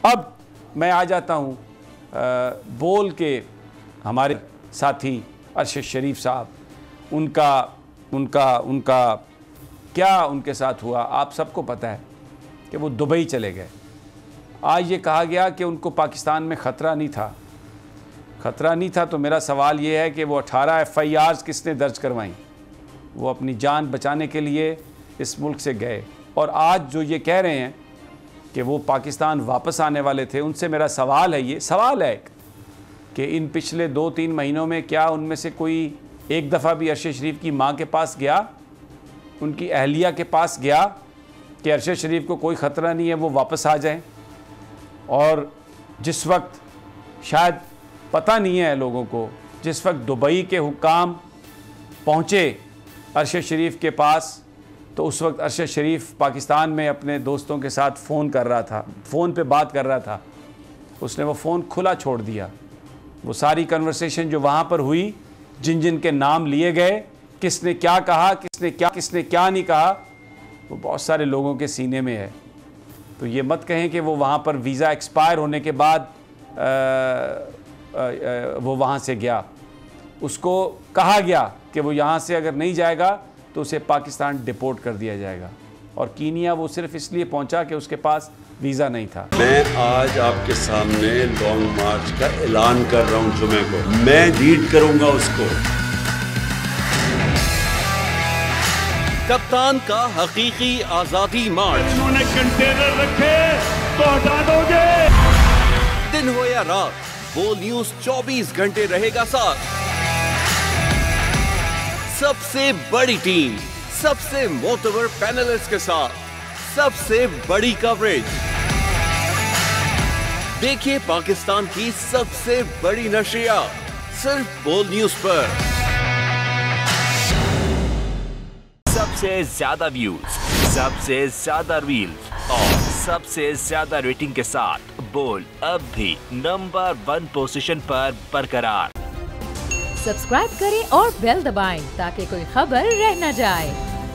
अब मैं आ जाता हूँ बोल के हमारे साथी अरशद शरीफ साहब, उनका क्या उनके साथ हुआ आप सबको पता है कि वो दुबई चले गए। आज ये कहा गया कि उनको पाकिस्तान में ख़तरा नहीं था। ख़तरा नहीं था तो मेरा सवाल ये है कि वो 18 FIRs किसने दर्ज करवाईं? वो अपनी जान बचाने के लिए इस मुल्क से गए, और आज जो ये कह रहे हैं कि वो पाकिस्तान वापस आने वाले थे, उनसे मेरा सवाल है, ये सवाल है कि इन पिछले 2-3 महीनों में क्या उनमें से कोई एक दफ़ा भी अरशद शरीफ की माँ के पास गया, उनकी अहलिया के पास गया कि अरशद शरीफ को कोई ख़तरा नहीं है, वो वापस आ जाएं? और जिस वक्त शायद पता नहीं है लोगों को, जिस वक्त दुबई के हुक्काम पहुँचे अरशद शरीफ के पास, तो उस वक्त अरशद शरीफ पाकिस्तान में अपने दोस्तों के साथ फ़ोन कर रहा था, फ़ोन पे बात कर रहा था। उसने वो फ़ोन खुला छोड़ दिया। वो सारी कन्वर्सेशन जो वहाँ पर हुई, जिन जिन के नाम लिए गए, किसने क्या कहा, किसने क्या नहीं कहा, वो बहुत सारे लोगों के सीने में है। तो ये मत कहें कि वो वहाँ पर वीज़ा एक्सपायर होने के बाद वो वहाँ से गया। उसको कहा गया कि वो यहाँ से अगर नहीं जाएगा तो उसे पाकिस्तान डिपोर्ट कर दिया जाएगा, और कीनिया वो सिर्फ इसलिए पहुँचा कि उसके पास वीज़ा नहीं था। मैं आज आपके सामने लॉन्ग मार्च का ऐलान कर रहा हूँ। जुमे को मैं लीड करूँगा उसको। कप्तान का हकीकी आजादी मार्च। उन्होंने कंटेनर रखे तो हटा दोगे। दिन हो या रात, बोल न्यूज 24 घंटे रहेगा साथ। सबसे बड़ी टीम, सबसे मोतबर पैनलिस्ट के साथ, सबसे बड़ी कवरेज। देखिए पाकिस्तान की सबसे बड़ी नशरियात सिर्फ बोल न्यूज पर। सबसे ज्यादा व्यूज, सबसे ज्यादा रील्स और सबसे ज्यादा रेटिंग के साथ बोल अब भी नंबर 1 पोजीशन पर बरकरार। सब्सक्राइब करें और बेल दबाएं ताकि कोई खबर रह न जाए।